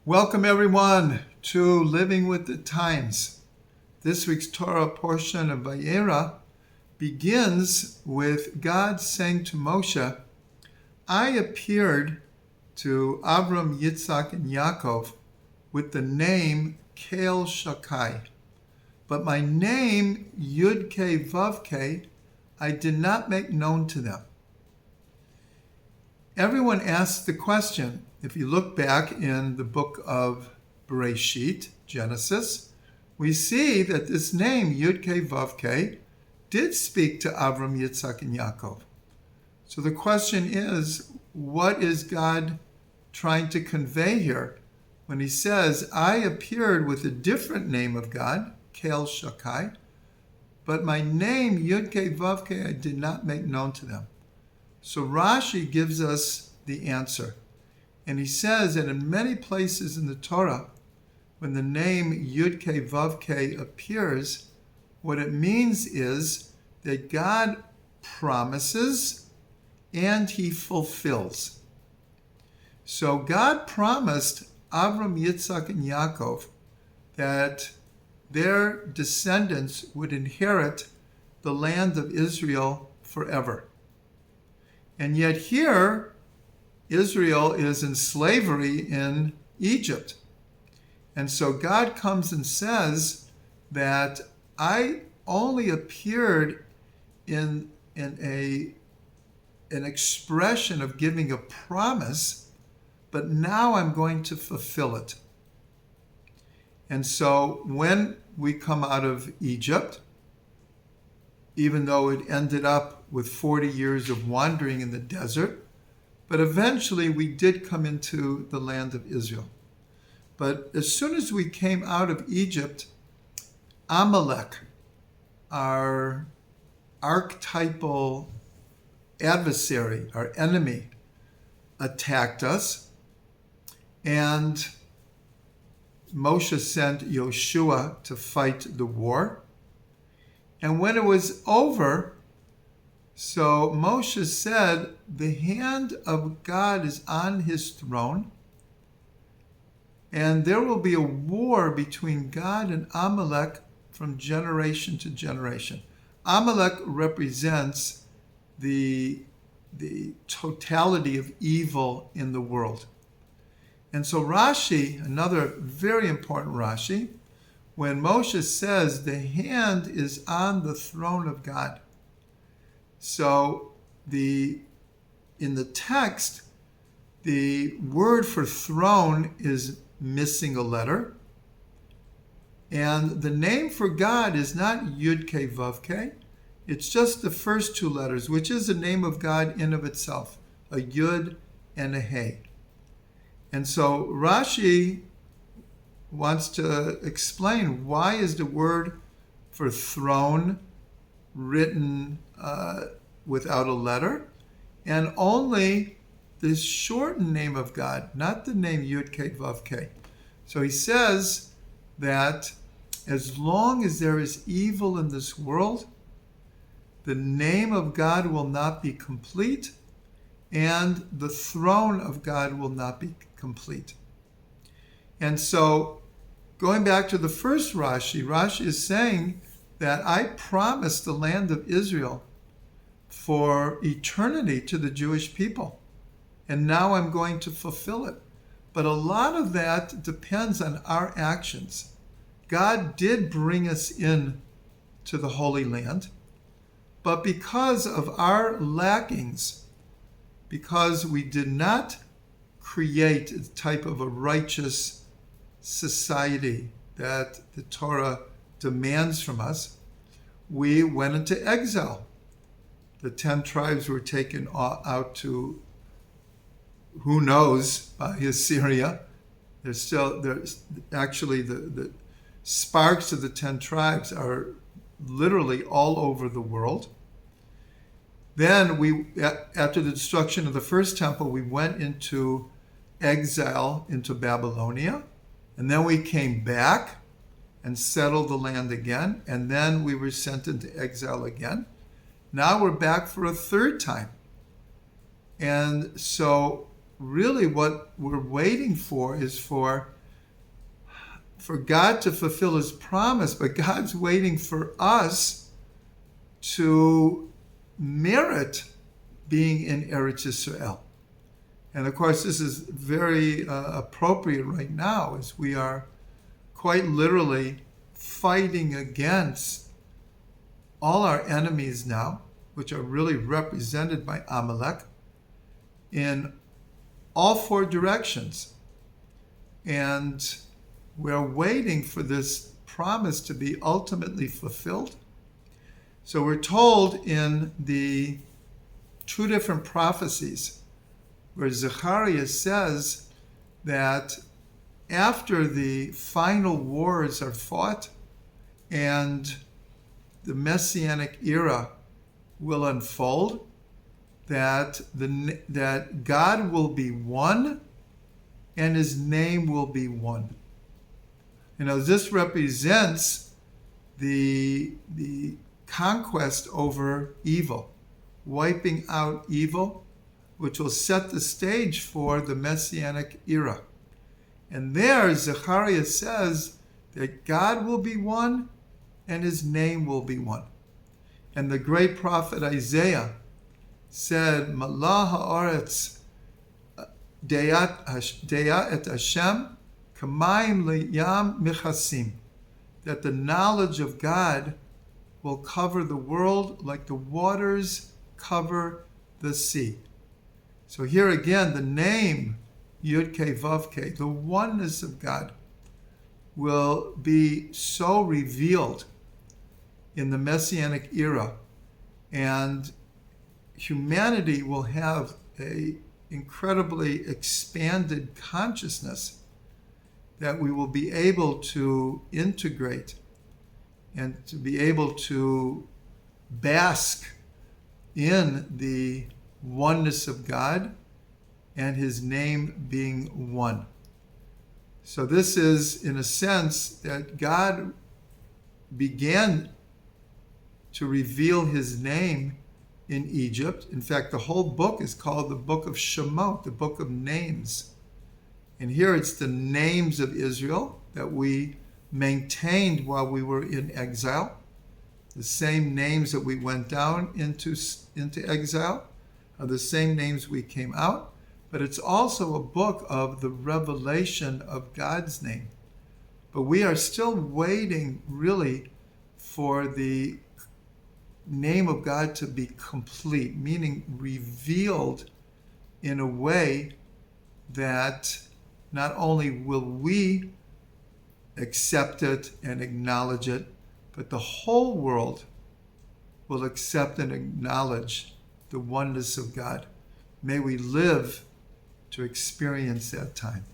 Welcome, everyone, to Living with the Times. This week's Torah portion of Vayera begins with God saying to Moshe, I appeared to Avram, Yitzhak, and Yaakov with the name Kel Shakai, but my name Yud-Kei Vav-Kei I did not make known to them. Everyone asks the question. If you look back in the book of Bereshit, Genesis, we see that this name, Yud-Kei Vav-Kei, did speak to Avram, Yitzhak, and Yaakov. So the question is, what is God trying to convey here when he says, I appeared with a different name of God, Kel Shakai, but my name, Yud-Kei Vav-Kei, I did not make known to them. So Rashi gives us the answer. And he says that in many places in the Torah, when the name Yud-Kei Vav-Kei appears, what it means is that God promises and he fulfills. So God promised Avram, Yitzhak, and Yaakov that their descendants would inherit the land of Israel forever. And yet here, Israel is in slavery in Egypt. And so God comes and says that I only appeared in an expression of giving a promise, but now I'm going to fulfill it. And so when we come out of Egypt, even though it ended up with 40 years of wandering in the desert, but eventually we did come into the land of Israel. But as soon as we came out of Egypt, Amalek, our archetypal adversary, our enemy, attacked us. And Moshe sent Yoshua to fight the war. And when it was over, so Moshe said, the hand of God is on his throne, and there will be a war between God and Amalek from generation to generation. Amalek represents the totality of evil in the world. And so Rashi, another very important Rashi, when Moshe says the hand is on the throne of God, so in the text, the word for throne is missing a letter. And the name for God is not Yud-Kei Vav-Kei. It's just the first two letters, which is the name of God in of itself, a Yud and a Hey. And so Rashi wants to explain why is the word for throne written without a letter, and only the shortened name of God, not the name Yud-Kei Vav-Kei. So he says that as long as there is evil in this world, the name of God will not be complete, and the throne of God will not be complete. And so going back to the first Rashi is saying that I promised the land of Israel for eternity to the Jewish people, and now I'm going to fulfill it. But a lot of that depends on our actions. God did bring us in to the Holy Land, but because of our lackings, because we did not create a type of a righteous society that the Torah demands from us, we went into exile. The 10 tribes were taken out to, who knows, by Assyria. There's actually the sparks of the 10 tribes are literally all over the world. Then after the destruction of the first temple, we went into exile into Babylonia, and then we came back and settled the land again, and then we were sent into exile again. Now we're back for a third time. And so really what we're waiting for is for for God to fulfill his promise, but God's waiting for us to merit being in Eretz Yisrael. And of course, this is very appropriate right now as we are quite literally fighting against all our enemies now, which are really represented by Amalek, in all four directions. And we're waiting for this promise to be ultimately fulfilled. So we're told in the two different prophecies where Zechariah says that after the final wars are fought and the Messianic era will unfold, that God will be one and his name will be one. This represents the conquest over evil, wiping out evil, which will set the stage for the Messianic era. And there, Zechariah says that God will be one and his name will be one. And the great prophet Isaiah said, Malah ha'aretz deya et Hashem kamayim liyam michasim, that the knowledge of God will cover the world like the waters cover the sea. So here again, the name Yud-Kei Vav-Kei, the oneness of God, will be so revealed in the Messianic era, and humanity will have an incredibly expanded consciousness that we will be able to integrate and to be able to bask in the oneness of God and his name being one. So this is, in a sense, that God began to reveal his name in Egypt. In fact, the whole book is called the Book of Shemot, the Book of Names. And here it's the names of Israel that we maintained while we were in exile. The same names that we went down into exile are the same names we came out. But it's also a book of the revelation of God's name. But we are still waiting, really, for the name of God to be complete, meaning revealed in a way that not only will we accept it and acknowledge it, but the whole world will accept and acknowledge the oneness of God. May we live to experience that time.